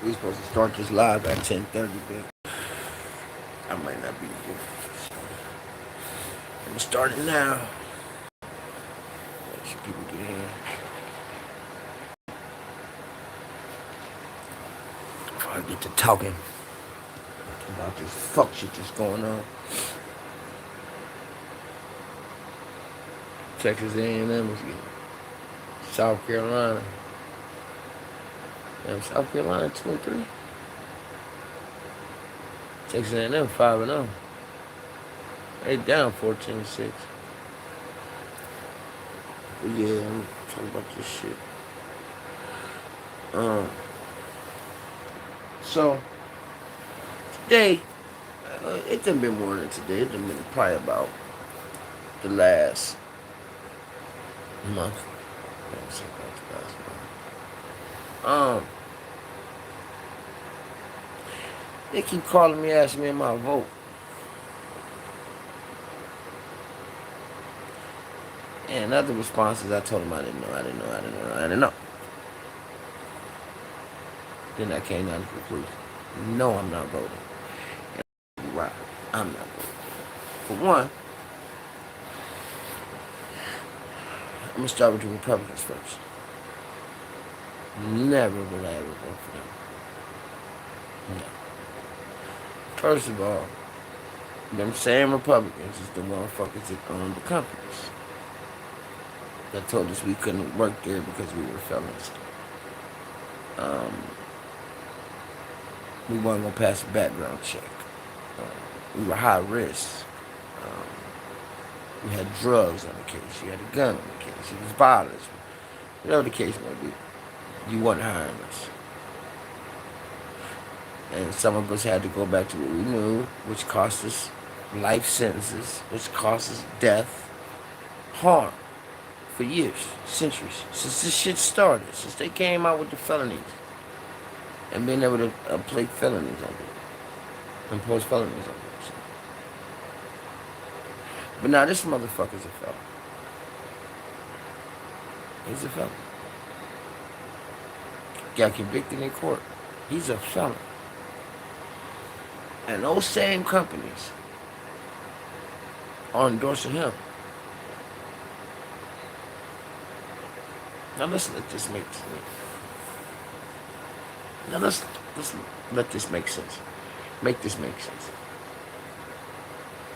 We supposed to start this live at 10:30, but I might not be here. So I'm gonna start it now. Make sure people get in. Before I get to talking about this fuck shit that's going on. Texas A&M is getting South Carolina. South Carolina 2-3. Texas A&M 5-0. They down 14-6. But yeah, I'm talking about this shit. So today, it done been more than today. It done been probably about the last month. They keep calling me, asking me about my vote. And other responses, I told them I didn't know. Then I came down to the conclusion. No, I'm not voting. And you're right, I'm not voting. For one, I'm going to start with the Republicans first. Never will I ever vote for them. No. First of all, them same Republicans is the motherfuckers that own the companies that told us we couldn't work there because we were felons. We weren't going to pass a background check. We were high risk. We had drugs on the case. You had a gun on the case. It was violence. Whatever the case may be, you weren't hiring us. And some of us had to go back to what we knew, which cost us life sentences, which cost us death, harm for years, centuries, since this shit started, since they came out with the felonies and being able to play felonies on it, impose felonies on it. But now this motherfucker's a felon. He's a felon. Got convicted in court. He's a felon. And those same companies are endorsing him. Now let's let this make sense. Now let's let this make sense. Make this make sense.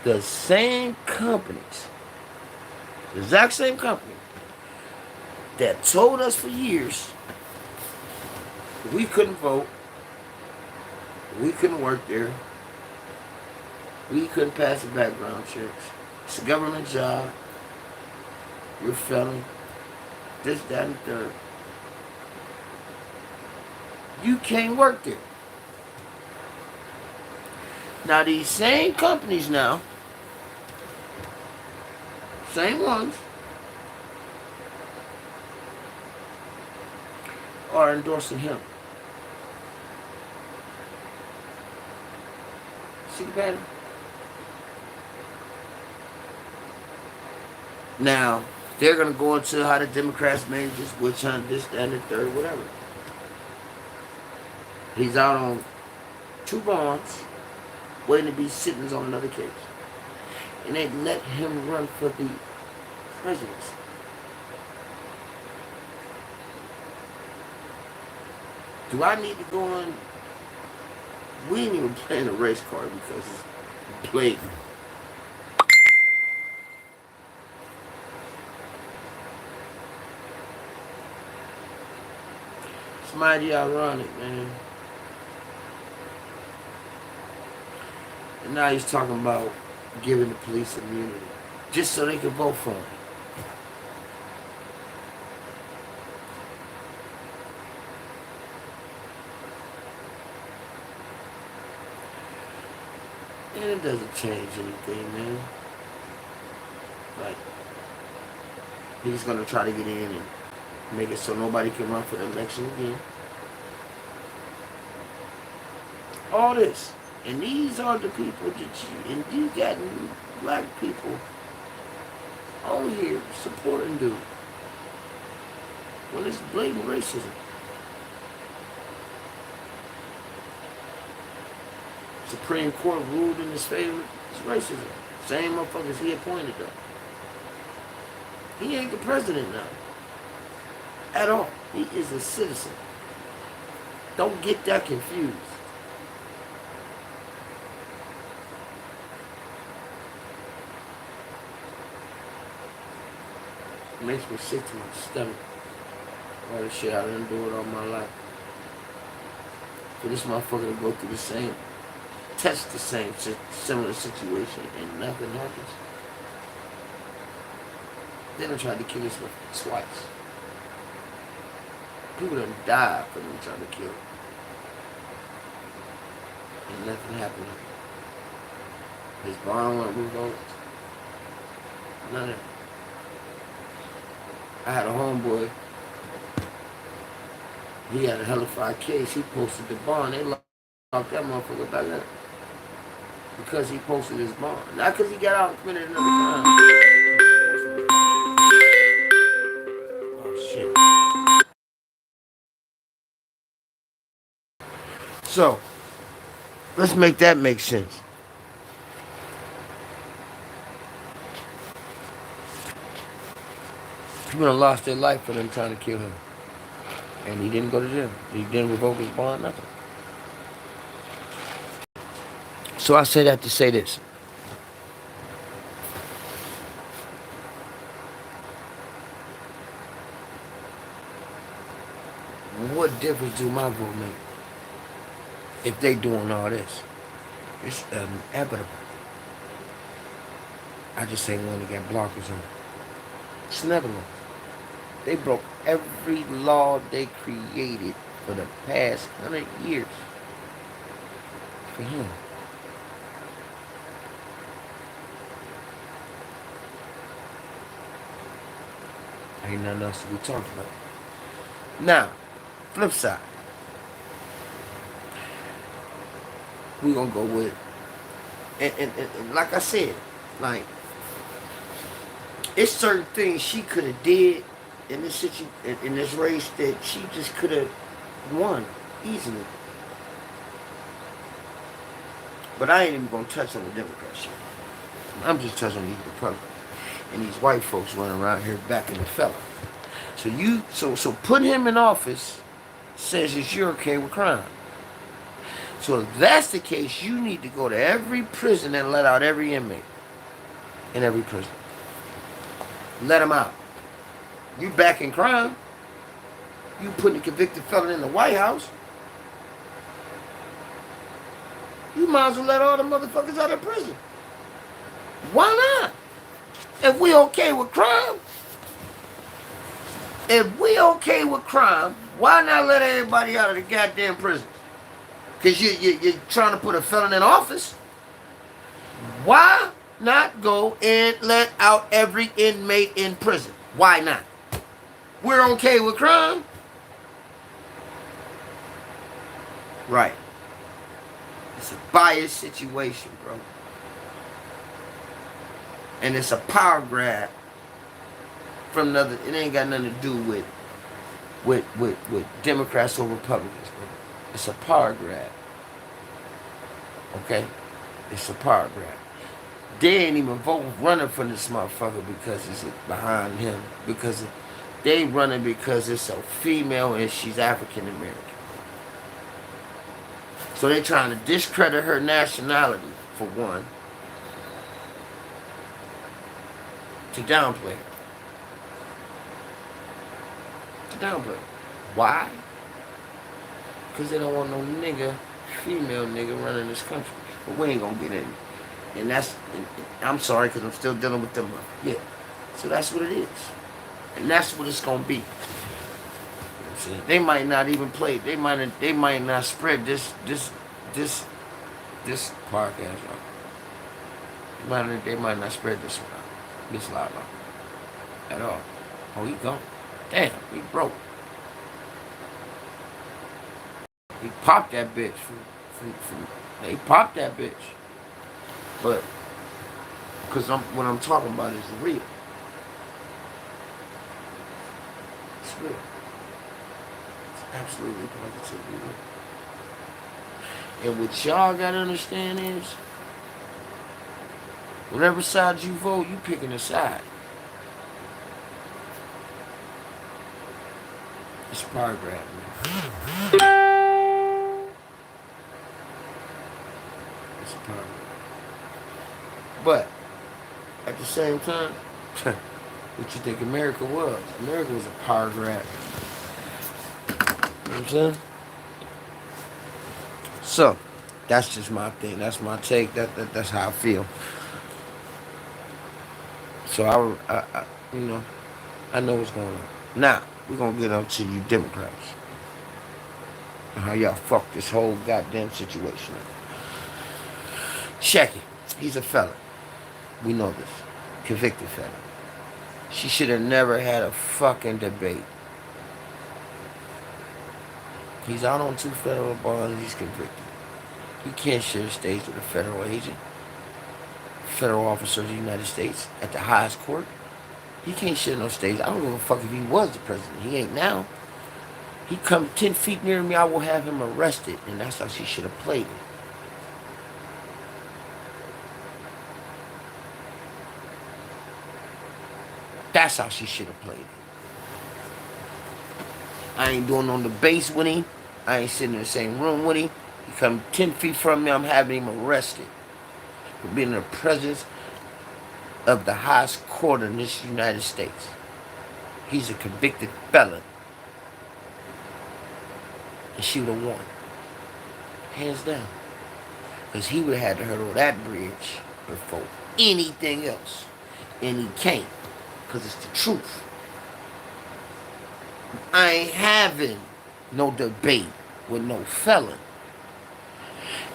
The same companies, the exact same company that told us for years we couldn't vote, we couldn't work there, we couldn't pass the background checks. It's a government job. You're a felon. This, that, and the third. You can't work there. Now these same companies now, same ones, are endorsing him. See the pattern? Now, they're going to go into how the Democrats made this witch hunt, this, that, and the third, whatever. He's out on 2 bonds, waiting to be sentenced on another case. And they let him run for the presidency. Do I need to go on? We ain't even playing a race card because it's blatant. It's mighty ironic, man. And now he's talking about giving the police immunity just so they can vote for him. And it doesn't change anything, man. Like, he's going to try to get in and make it so nobody can run for the election again. All this. And these are the people that you, and you got black people on here supporting dude. Well, it's blatant racism. Supreme Court ruled in his favor. It's racism. Same motherfuckers he appointed though. He ain't the president now. At all. He is a citizen. Don't get that confused. It makes me sick to my stomach. All the shit I done do it all my life. For this motherfucker to go through the same, test the same similar situation and nothing happens. They done tried to kill this motherfucker twice. People done died for them trying to kill him. And nothing happened. His bond went revoked. None of it. I had a homeboy. He had a hellified case. He posted the bond. They locked that motherfucker back up. Because he posted his bond. Not because he got out and committed another crime. Oh, shit. So, let's make that make sense. People done lost their life for them trying to kill him. And he didn't go to jail. He didn't revoke his bond, nothing. So I say that to say this. What difference do my vote make if they doing all this? It's inevitable. I just say one that got blockers on. It's inevitable. They broke every law they created for the past 100 years for him. Ain't nothing else to be talking about. Now, flip side. We're gonna go with, and like I said, like, it's certain things she could have did in this race that she just could have won easily. But I ain't even gonna touch on the Democrat shit. I'm just touching on these Republicans and these white folks running around here backing the fella. So put him in office says that you're okay with crime. So if that's the case, you need to go to every prison and let out every inmate in every prison. Let them out. You backing crime. You putting a convicted felon in the White House. You might as well let all the motherfuckers out of prison. Why not? If we okay with crime, why not let everybody out of the goddamn prison? Because you're trying to put a felon in office. Why not go and let out every inmate in prison? Why not? We're okay with crime. Right. It's a biased situation, bro. And it's a power grab from another. It ain't got nothing to do with Democrats or Republicans, bro. It's a power grab. Okay? It's a power grab. They ain't even running for this motherfucker because it's behind him. Because they running because it's a female and she's African American. So they trying to discredit her nationality, for one, to downplay her. To downplay her. Why? Because they don't want no female nigga running this country. But we ain't gonna get in it. And I'm sorry because I'm still dealing with them. Yeah. So that's what it is. And that's what it's gonna be. They might not even play. They might not spread this podcast out. They might not spread this one out. This live out. At all. Oh, he gone. Damn, he broke. He popped that bitch. He popped that bitch. But because what I'm talking about is real. It's real. Absolutely positively real. And what y'all gotta understand is, whatever side you vote, you picking a side. It's a power grab, man. It's a power grab. But at the same time, what you think America was? America was a power grab. You know what I'm saying? So, that's just my thing. That's my take. That's how I feel. So you know, I know what's going on. Now we're gonna get on to you Democrats and how y'all fuck this whole goddamn situation up. Check it. He's a felon. We know this. Convicted felon. She should have never had a fucking debate. He's out on 2 federal bonds. He's convicted. He can't share stage with a federal agent, federal officer of the United States at the highest court. He can't share no stage. I don't give a fuck if he was the president. He ain't now. He come 10 feet near me, I will have him arrested. And that's how she should have played it. That's how she should have played it. I ain't doing no debates with him. I ain't sitting in the same room with him. He come 10 feet from me, I'm having him arrested for being in the presence of the highest court in this United States. He's a convicted felon. And she would have won. Hands down. Because he would have had to hurdle that bridge before anything else. And he can't. Because it's the truth. I ain't having no debate with no felon.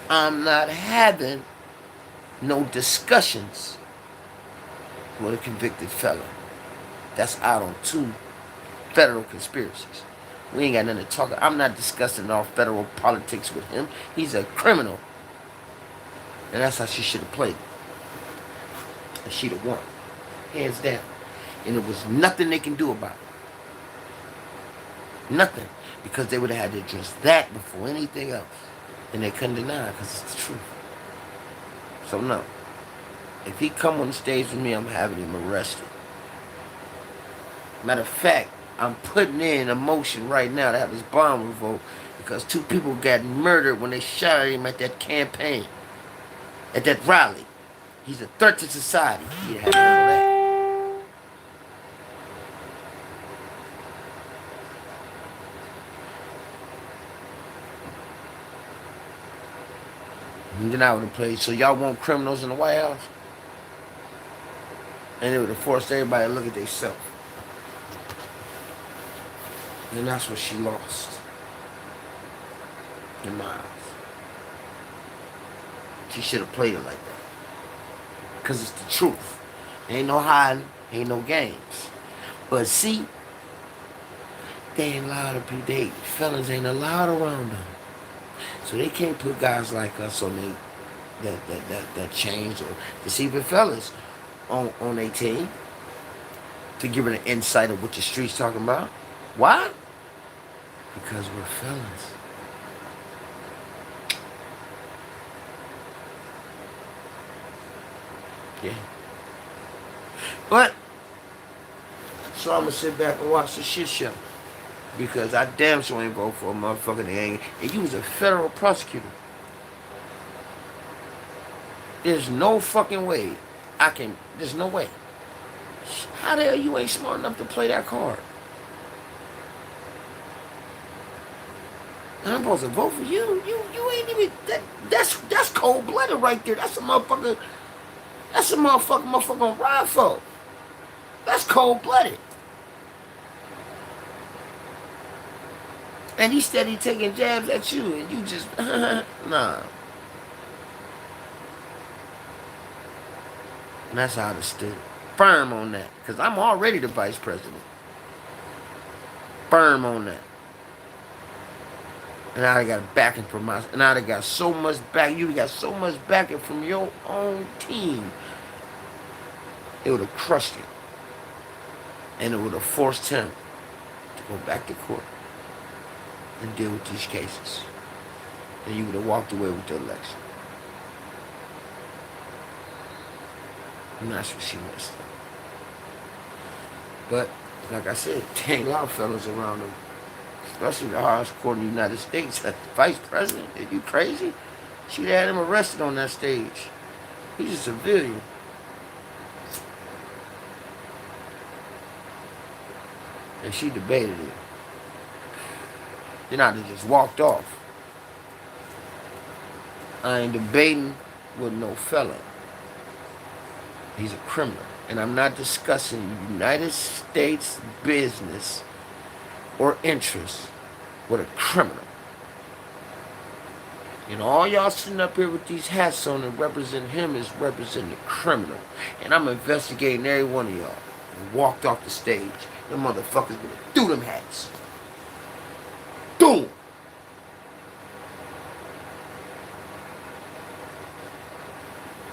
I'm not having no discussions with a convicted felon that's out on 2 federal conspiracies. We ain't got nothing to talk about. I'm not discussing all federal politics with him. He's a criminal. And that's how she should have played it. And she'd have won. Hands down. And there was nothing they can do about it. Nothing. Because they would have had to address that before anything else. And they couldn't deny it because it's the truth. So no. If he come on the stage with me, I'm having him arrested. Matter of fact, I'm putting in a motion right now to have his bond revoked because 2 people got murdered when they shot at him at that campaign, at that rally. He's a threat to society. You have to handle that. And then I would have played, so y'all want criminals in the White House? And it would have forced everybody to look at themselves. And that's what she lost. In my eyes. She should have played it like that. Because it's the truth. Ain't no hiding, ain't no games. But see, they ain't allowed to be dating. Fellas ain't allowed around them. So they can't put guys like us on that change or deceiving fellas on their team to give it an insight of what the streets talking about. Why? Because we're felons. Yeah. But so I'm gonna sit back and watch the shit show. Because I damn sure ain't vote for a motherfucker that ain't. And you was a federal prosecutor. There's no fucking way there's no way. How the hell you ain't smart enough to play that card? And I'm supposed to vote for you. You ain't even that's cold blooded right there. That's a motherfucker on ride for. That's cold blooded. And he steady taking jabs at you, and you just, nah. And that's how I stood firm on that, because I'm already the vice president. Firm on that. And I got backing from and I got so much back. You got so much backing from your own team. It would have crushed it, and it would have forced him to go back to court and deal with these cases. and you would have walked away with the election. And that's what she messed up. But, like I said, there ain't a lot of fellas around them. Especially the highest court in the United States. Vice president, are you crazy? She'd had him arrested on that stage. He's a civilian. And she debated it. Then I'd have just walked off. I ain't debating with no felon. He's a criminal. And I'm not discussing United States business or interests with a criminal. And all y'all sitting up here with these hats on and represent him as representing a criminal. And I'm investigating every one of y'all. And walked off the stage. Them motherfuckers would have threw them hats. Boom!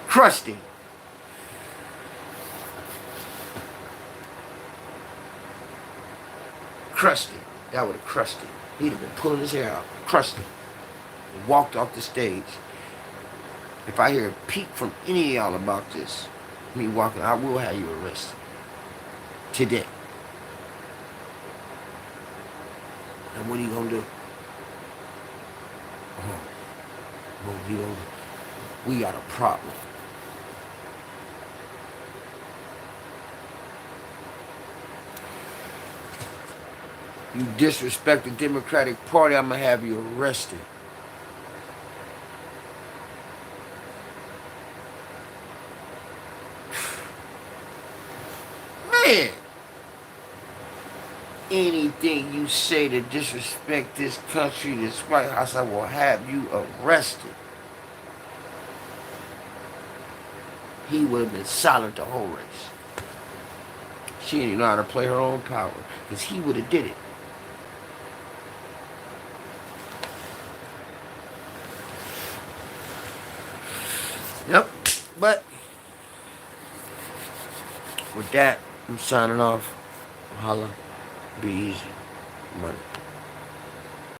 Crushed him. Crushed him. That would have crushed him. He'd have been pulling his hair out. Crushed him. And walked off the stage. If I hear a peep from any of y'all about this, me walking, I will have you arrested. Today. And what are you gonna do? What are you gonna do? We got a problem. You disrespect the Democratic Party, I'm gonna have you arrested. Man! Anything you say to disrespect this country, this White House, I will have you arrested. He would have been silent the whole race. She didn't know how to play her own power, because he would have did it. Yep, but with that, I'm signing off. Holla. Be easy. Money.